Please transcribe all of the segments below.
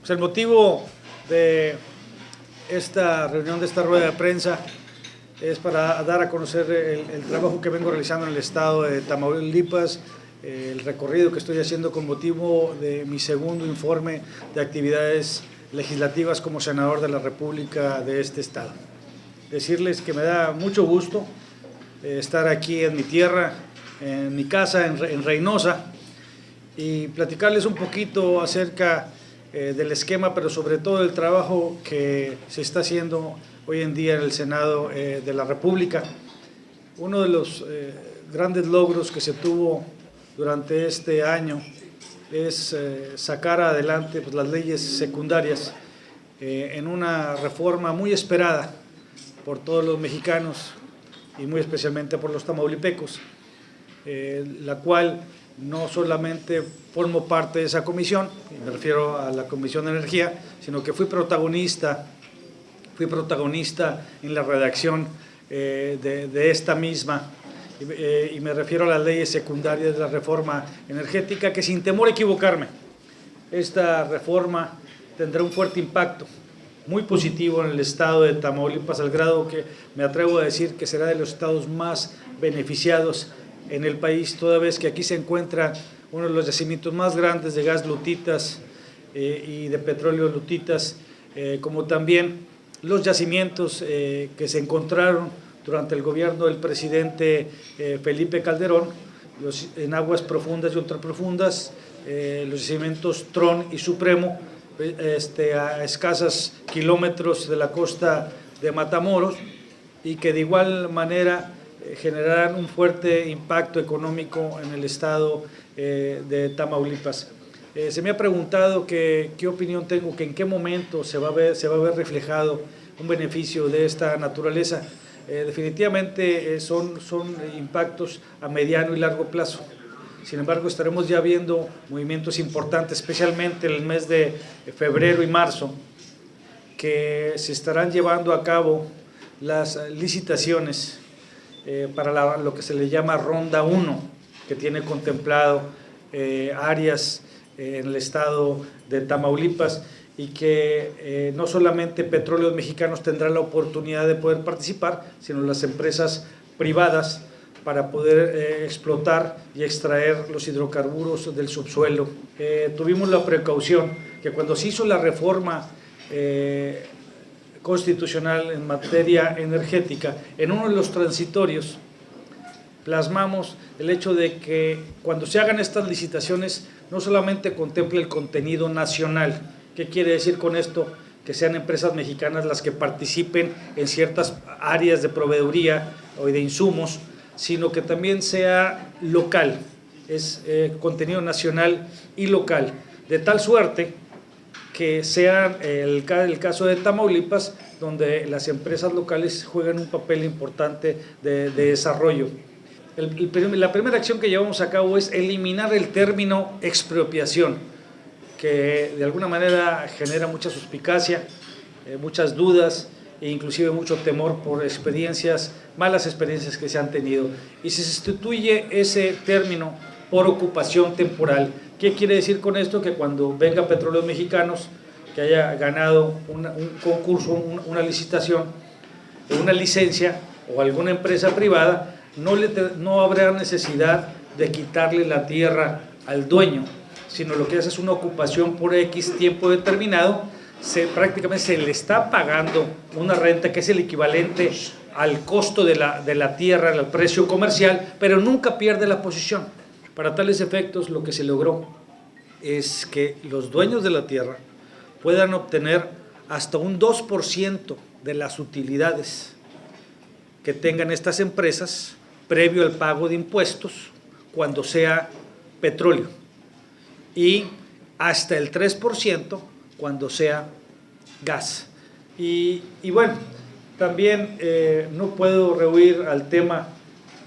Pues el motivo de esta reunión, de esta rueda de prensa, es para dar a conocer el trabajo que vengo realizando en el estado de Tamaulipas, el recorrido que estoy haciendo con motivo de mi segundo informe de actividades legislativas como senador de la República de este estado. Decirles que me da mucho gusto estar aquí en mi tierra, en mi casa, en Reynosa, y platicarles un poquito acerca del esquema, pero sobre todo el trabajo que se está haciendo hoy en día en el Senado de la República. Uno de los grandes logros que se tuvo durante este año es sacar adelante pues, las leyes secundarias en una reforma muy esperada por todos los mexicanos y muy especialmente por los tamaulipecos, la cual no solamente formo parte de esa comisión, me refiero a la Comisión de Energía, sino que fui protagonista en la redacción de esta misma, y me refiero a las leyes secundarias de la reforma energética, que sin temor a equivocarme, esta reforma tendrá un fuerte impacto muy positivo en el estado de Tamaulipas, al grado que me atrevo a decir que será de los estados más beneficiados en el país, toda vez que aquí se encuentra uno de los yacimientos más grandes de gas lutitas y de petróleo lutitas, como también los yacimientos que se encontraron durante el gobierno del presidente Felipe Calderón, en aguas profundas y ultraprofundas, los yacimientos Tron y Supremo, a escasos kilómetros de la costa de Matamoros, y que de igual manera generarán un fuerte impacto económico en el estado de Tamaulipas. Se me ha preguntado qué opinión tengo, que en qué momento se va a ver reflejado un beneficio de esta naturaleza. Definitivamente son impactos a mediano y largo plazo. Sin embargo, estaremos ya viendo movimientos importantes, especialmente en el mes de febrero y marzo, que se estarán llevando a cabo las licitaciones para lo que se le llama Ronda 1, que tiene contemplado áreas en el estado de Tamaulipas, y que no solamente Petróleos Mexicanos tendrán la oportunidad de poder participar, sino las empresas privadas, para poder explotar y extraer los hidrocarburos del subsuelo. Tuvimos la precaución que cuando se hizo la reforma constitucional en materia energética, en uno de los transitorios plasmamos el hecho de que cuando se hagan estas licitaciones no solamente contemple el contenido nacional. ¿Qué quiere decir con esto? Que sean empresas mexicanas las que participen en ciertas áreas de proveeduría o de insumos, sino que también sea local, es contenido nacional y local, de tal suerte que sea el caso de Tamaulipas, donde las empresas locales juegan un papel importante de desarrollo. La primera acción que llevamos a cabo es eliminar el término expropiación, que de alguna manera genera mucha suspicacia, muchas dudas e inclusive mucho temor por malas experiencias que se han tenido. Y se sustituye ese término por ocupación temporal. ¿Qué quiere decir con esto? Que cuando venga Petróleos Mexicanos, que haya ganado un concurso, una licitación, una licencia o alguna empresa privada, no habrá necesidad de quitarle la tierra al dueño, sino lo que hace es una ocupación por X tiempo determinado. Prácticamente se le está pagando una renta que es el equivalente al costo de la tierra, al precio comercial, pero nunca pierde la posición. Para tales efectos, lo que se logró es que los dueños de la tierra puedan obtener hasta un 2% de las utilidades que tengan estas empresas previo al pago de impuestos cuando sea petróleo, y hasta el 3% cuando sea gas. Y bueno, también no puedo rehuir al tema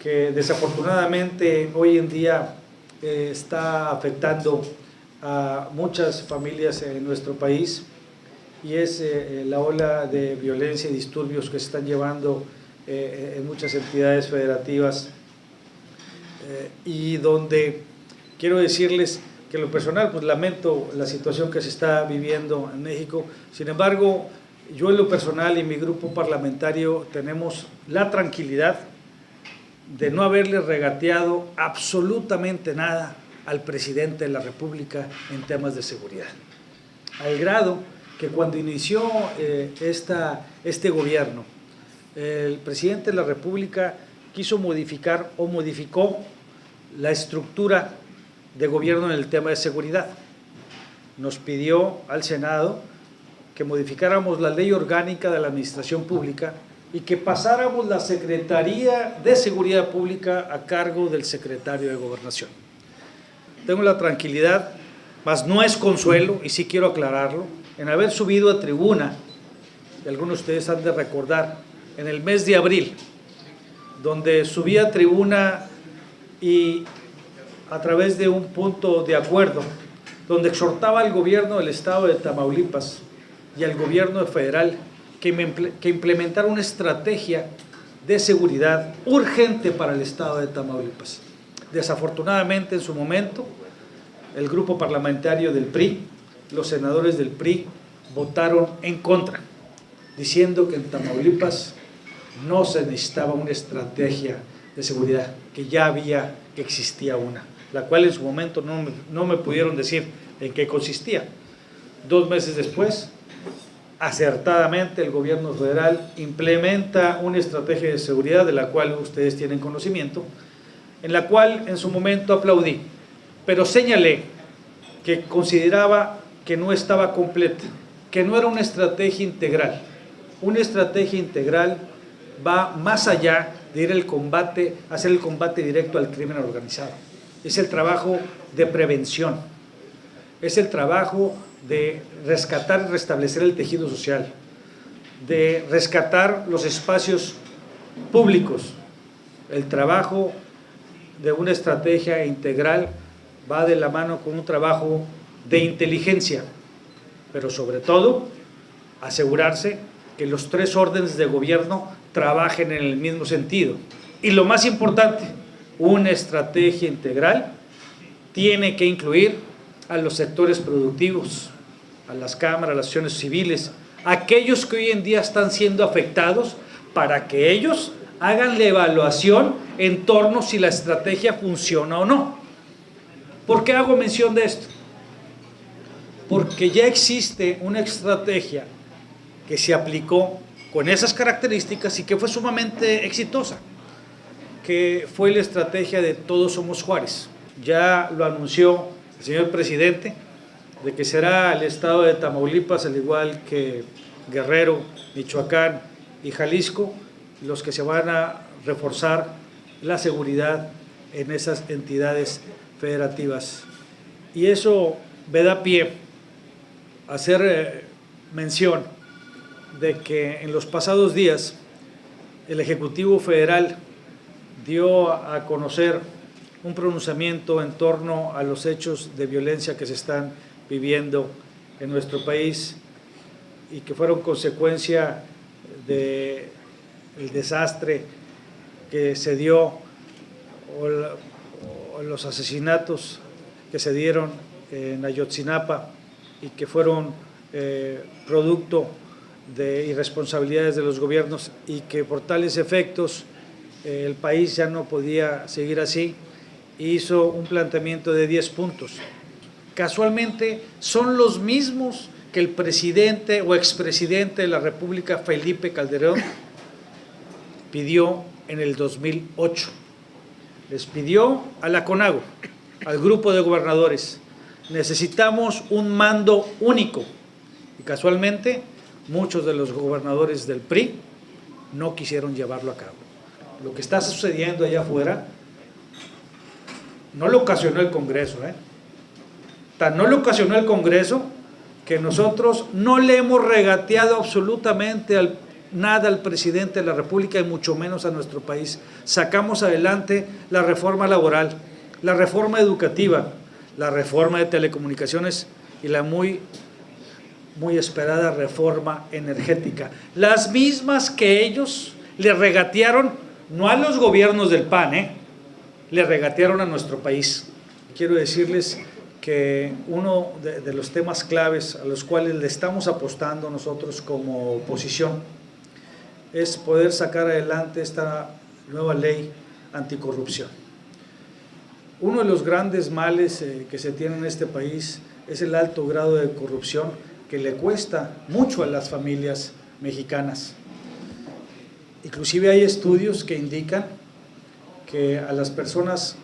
que desafortunadamente hoy en día está afectando a muchas familias en nuestro país, y es la ola de violencia y disturbios que se están llevando en muchas entidades federativas, y donde quiero decirles que en lo personal pues lamento la situación que se está viviendo en México. Sin embargo, yo en lo personal y mi grupo parlamentario tenemos la tranquilidad de no haberle regateado absolutamente nada al presidente de la República en temas de seguridad. Al grado que cuando inició este gobierno, el presidente de la República quiso modificar o modificó la estructura de gobierno en el tema de seguridad. Nos pidió al Senado que modificáramos la ley orgánica de la administración pública y que pasáramos la Secretaría de Seguridad Pública a cargo del secretario de Gobernación. Tengo la tranquilidad, mas no es consuelo, y sí quiero aclararlo, en haber subido a tribuna, y algunos de ustedes han de recordar, en el mes de abril, donde subí a tribuna y a través de un punto de acuerdo, donde exhortaba al gobierno del estado de Tamaulipas y al gobierno federal que implementara una estrategia de seguridad urgente para el estado de Tamaulipas. Desafortunadamente, en su momento, el grupo parlamentario del PRI, los senadores del PRI, votaron en contra, diciendo que en Tamaulipas no se necesitaba una estrategia de seguridad, que existía una, la cual en su momento no me pudieron decir en qué consistía. 2 meses después, acertadamente el gobierno federal implementa una estrategia de seguridad de la cual ustedes tienen conocimiento, en la cual en su momento aplaudí, pero señalé que consideraba que no estaba completa, que no era una estrategia integral. Una estrategia integral va más allá de ir hacer el combate directo al crimen organizado. Es el trabajo de prevención, es el trabajo de rescatar y restablecer el tejido social, de rescatar los espacios públicos. El trabajo de una estrategia integral va de la mano con un trabajo de inteligencia, pero sobre todo asegurarse que los 3 órdenes de gobierno trabajen en el mismo sentido. Y lo más importante, una estrategia integral tiene que incluir a los sectores productivos, a las cámaras, a las asociaciones civiles, aquellos que hoy en día están siendo afectados, para que ellos hagan la evaluación en torno a si la estrategia funciona o no. ¿Por qué hago mención de esto? Porque ya existe una estrategia que se aplicó con esas características y que fue sumamente exitosa, que fue la estrategia de Todos Somos Juárez. Ya lo anunció el señor presidente, de que será el estado de Tamaulipas, al igual que Guerrero, Michoacán y Jalisco, los que se van a reforzar la seguridad en esas entidades federativas. Y eso me da pie a hacer mención de que en los pasados días el Ejecutivo Federal dio a conocer un pronunciamiento en torno a los hechos de violencia que se están viviendo en nuestro país y que fueron consecuencia del desastre que se dio o los asesinatos que se dieron en Ayotzinapa y que fueron producto de irresponsabilidades de los gobiernos y que por tales efectos el país ya no podía seguir así, hizo un planteamiento de 10 puntos. Casualmente son los mismos que el presidente o expresidente de la República, Felipe Calderón, pidió en el 2008. Les pidió a la CONAGO, al grupo de gobernadores, necesitamos un mando único. Y casualmente muchos de los gobernadores del PRI no quisieron llevarlo a cabo. Lo que está sucediendo allá afuera no lo ocasionó el Congreso, Tan no lo ocasionó el Congreso que nosotros no le hemos regateado absolutamente nada al presidente de la República y mucho menos a nuestro país. Sacamos adelante la reforma laboral, la reforma educativa, la reforma de telecomunicaciones y la muy esperada reforma energética. Las mismas que ellos le regatearon, no a los gobiernos del PAN, le regatearon a nuestro país. Quiero decirles que uno de los temas claves a los cuales le estamos apostando nosotros como oposición es poder sacar adelante esta nueva ley anticorrupción. Uno de los grandes males que se tiene en este país es el alto grado de corrupción que le cuesta mucho a las familias mexicanas. Inclusive hay estudios que indican que a las personas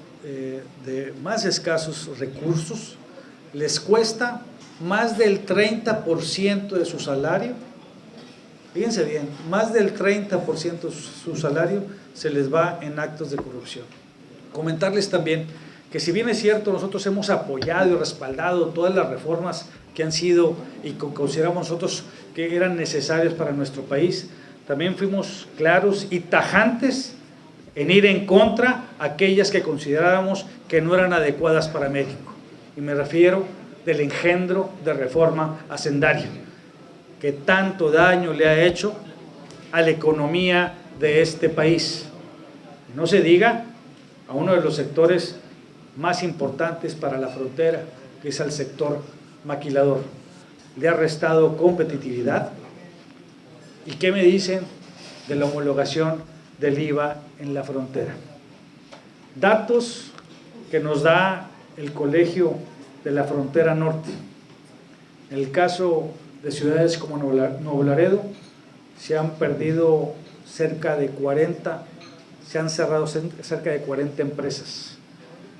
de más escasos recursos les cuesta más del 30% de su salario. Fíjense bien, más del 30% de su salario se les va en actos de corrupción. Comentarles también que si bien es cierto, nosotros hemos apoyado y respaldado todas las reformas que han sido y que consideramos nosotros que eran necesarias para nuestro país, también fuimos claros y tajantes en ir en contra aquellas que considerábamos que no eran adecuadas para México. Y me refiero del engendro de reforma hacendaria, que tanto daño le ha hecho a la economía de este país. No se diga a uno de los sectores más importantes para la frontera, que es al sector maquilador. Le ha restado competitividad. ¿Y qué me dicen de la homologación del IVA en la frontera? Datos que nos da el Colegio de la Frontera Norte. En el caso de ciudades como Nuevo Laredo, se han perdido cerca de 40, se han cerrado cerca de 40 empresas.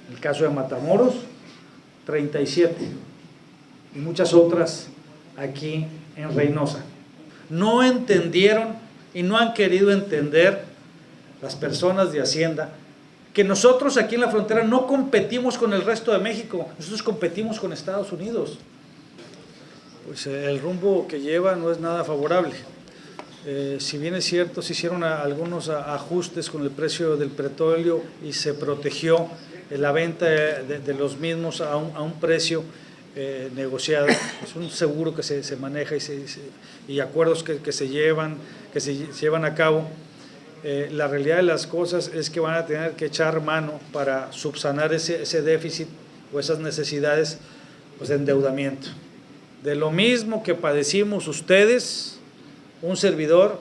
En el caso de Matamoros, 37, y muchas otras aquí en Reynosa. No entendieron y no han querido entender las personas de Hacienda que nosotros aquí en la frontera no competimos con el resto de México, nosotros competimos con Estados Unidos. Pues el rumbo que lleva no es nada favorable. Si bien es cierto, se hicieron algunos ajustes con el precio del petróleo y se protegió la venta de los mismos a un precio negociado. Es un seguro que se maneja y acuerdos que se llevan a cabo. La realidad de las cosas es que van a tener que echar mano para subsanar ese déficit o esas necesidades, pues, de endeudamiento. De lo mismo que padecimos ustedes, un servidor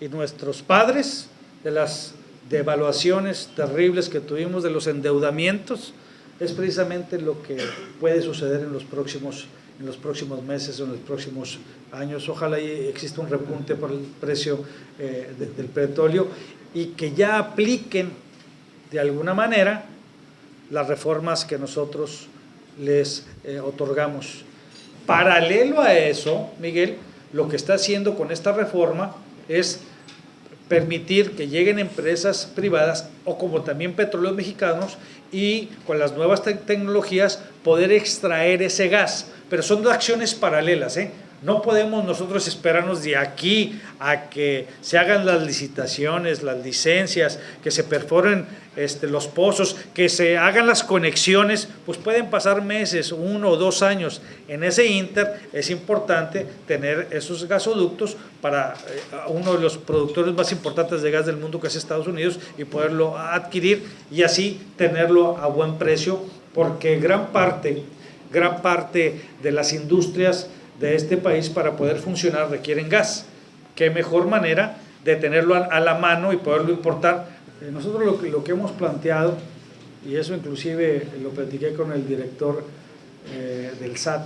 y nuestros padres, de las devaluaciones terribles que tuvimos, de los endeudamientos, es precisamente lo que puede suceder en los próximos meses o en los próximos años. Ojalá exista un repunte por el precio del petróleo y que ya apliquen de alguna manera las reformas que nosotros les otorgamos. Paralelo a eso, Miguel, lo que está haciendo con esta reforma es permitir que lleguen empresas privadas o como también petróleos mexicanos y con las nuevas tecnologías poder extraer ese gas. Pero son dos acciones paralelas, ¿eh? No podemos nosotros esperarnos de aquí a que se hagan las licitaciones, las licencias, que se perforen los pozos, que se hagan las conexiones, pues pueden pasar meses, 1 o 2 años. En ese ínter es importante tener esos gasoductos para uno de los productores más importantes de gas del mundo, que es Estados Unidos, y poderlo adquirir y así tenerlo a buen precio, porque gran parte de las industrias de este país para poder funcionar requieren gas. ¿Qué mejor manera de tenerlo a la mano y poderlo importar? Nosotros lo que hemos planteado, y eso inclusive lo platiqué con el director del SAT,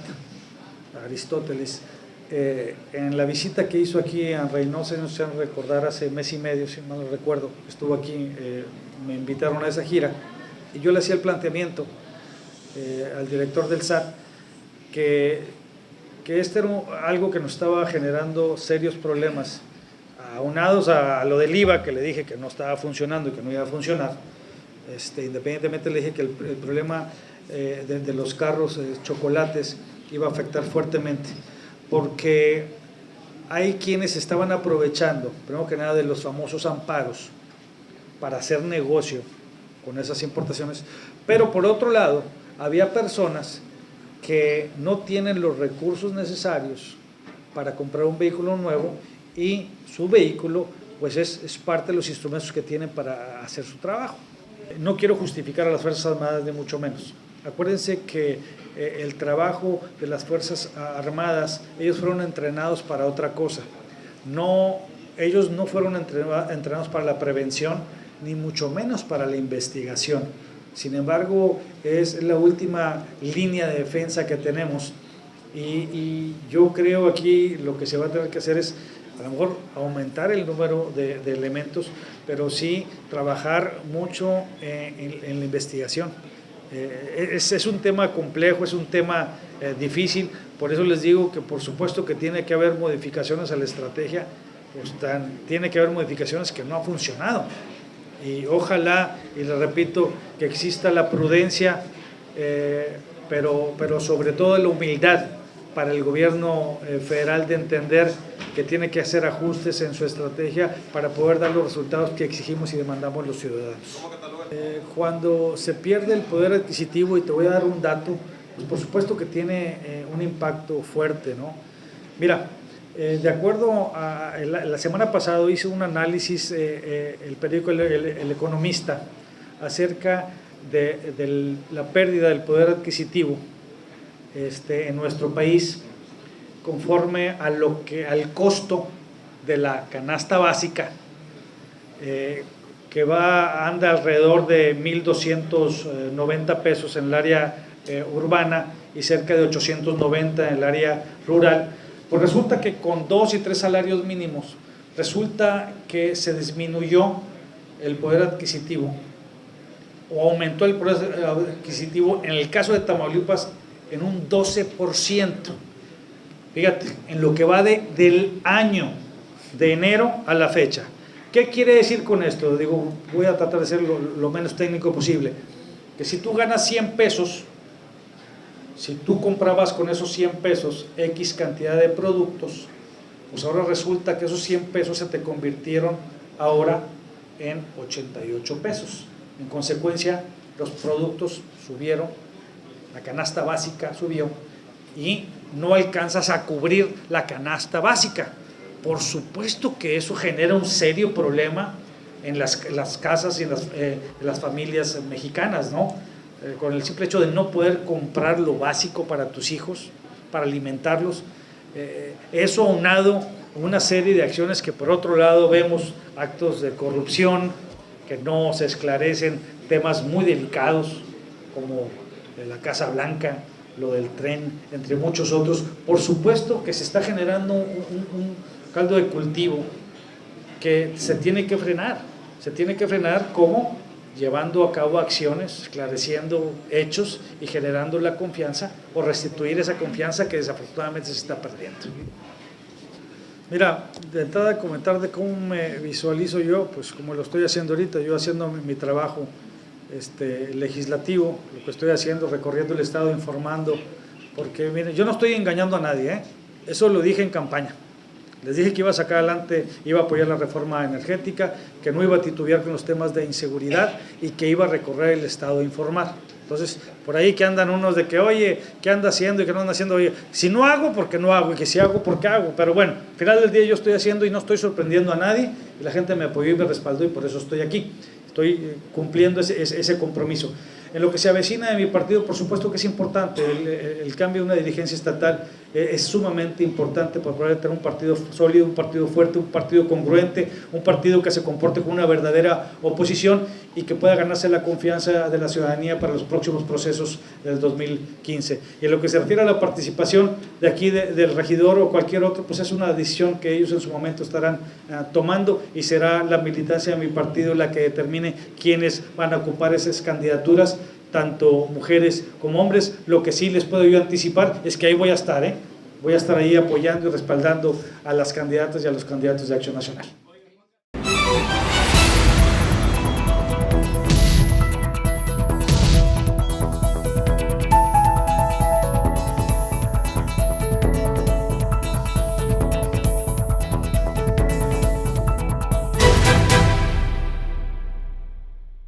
Aristóteles, en la visita que hizo aquí a Reynosa, no se van a recordar, hace mes y medio, si mal no recuerdo, estuvo aquí, me invitaron a esa gira, y yo le hacía el planteamiento al director del SAT que este era algo que nos estaba generando serios problemas, aunados a lo del IVA, que le dije que no estaba funcionando y que no iba a funcionar. Independientemente le dije que el problema de los carros chocolates iba a afectar fuertemente, porque hay quienes estaban aprovechando, primero que nada, de los famosos amparos para hacer negocio con esas importaciones, pero por otro lado había personas que no tienen los recursos necesarios para comprar un vehículo nuevo y su vehículo pues es parte de los instrumentos que tienen para hacer su trabajo. No quiero justificar a las Fuerzas Armadas, ni mucho menos. Acuérdense que el trabajo de las Fuerzas Armadas, ellos fueron entrenados para otra cosa. Ellos no fueron entrenados para la prevención, ni mucho menos para la investigación. Sin embargo, es la última línea de defensa que tenemos y yo creo aquí lo que se va a tener que hacer es a lo mejor aumentar el número de elementos, pero sí trabajar mucho en la investigación. Es un tema complejo, es un tema difícil, por eso les digo que por supuesto que tiene que haber modificaciones a la estrategia, pues tiene que haber modificaciones que no han funcionado. Y ojalá, y le repito, que exista la prudencia, pero sobre todo la humildad para el gobierno federal de entender que tiene que hacer ajustes en su estrategia para poder dar los resultados que exigimos y demandamos los ciudadanos. Cuando se pierde el poder adquisitivo, y te voy a dar un dato, pues por supuesto que tiene un impacto fuerte, ¿no? Mira, de acuerdo a la semana pasada hizo un análisis el periódico El Economista acerca de la pérdida del poder adquisitivo en nuestro país conforme a al costo de la canasta básica, que anda alrededor de 1,290 pesos en el área urbana y cerca de 890 en el área rural. Pues resulta que con 2 y 3 salarios mínimos, resulta que se disminuyó el poder adquisitivo o aumentó el poder adquisitivo, en el caso de Tamaulipas, en un 12%. Fíjate, en lo que va del año, de enero a la fecha. ¿Qué quiere decir con esto? Digo, voy a tratar de ser lo menos técnico posible. Que si tú ganas 100 pesos, si tú comprabas con esos 100 pesos X cantidad de productos, pues ahora resulta que esos 100 pesos se te convirtieron ahora en 88 pesos. En consecuencia, los productos subieron, la canasta básica subió y no alcanzas a cubrir la canasta básica. Por supuesto que eso genera un serio problema en las casas y en las familias mexicanas, ¿no? Con el simple hecho de no poder comprar lo básico para tus hijos, para alimentarlos. Eso aunado a una serie de acciones que por otro lado vemos actos de corrupción, que no se esclarecen, temas muy delicados como la Casa Blanca, lo del tren, entre muchos otros. Por supuesto que se está generando un caldo de cultivo que se tiene que frenar. Se tiene que frenar ¿cómo? Llevando a cabo acciones, esclareciendo hechos y generando la confianza o restituir esa confianza que desafortunadamente se está perdiendo. Mira, de entrada comentar de cómo me visualizo yo, pues como lo estoy haciendo ahorita, yo haciendo mi trabajo legislativo, lo que estoy haciendo, recorriendo el estado, informando, porque miren, yo no estoy engañando a nadie, eso lo dije en campaña. Les dije que iba a sacar adelante, iba a apoyar la reforma energética, que no iba a titubear con los temas de inseguridad y que iba a recorrer el estado a informar. Entonces, por ahí que andan unos de que, oye, ¿qué anda haciendo y qué no anda haciendo? Oye, si no hago, ¿por qué no hago? Y que si hago, ¿por qué hago? Pero bueno, al final del día yo estoy haciendo y no estoy sorprendiendo a nadie, y la gente me apoyó y me respaldó y por eso estoy aquí. Estoy cumpliendo ese compromiso. En lo que se avecina de mi partido, por supuesto que es importante, el cambio de una dirigencia estatal es sumamente importante para poder tener un partido sólido, un partido fuerte, un partido congruente, un partido que se comporte como una verdadera oposición y que pueda ganarse la confianza de la ciudadanía para los próximos procesos del 2015. Y en lo que se refiere a la participación de aquí del regidor o cualquier otro, pues es una decisión que ellos en su momento estarán tomando y será la militancia de mi partido la que determine quiénes van a ocupar esas candidaturas, tanto mujeres como hombres. Lo que sí les puedo yo anticipar es que ahí voy a estar ahí apoyando y respaldando a las candidatas y a los candidatos de Acción Nacional.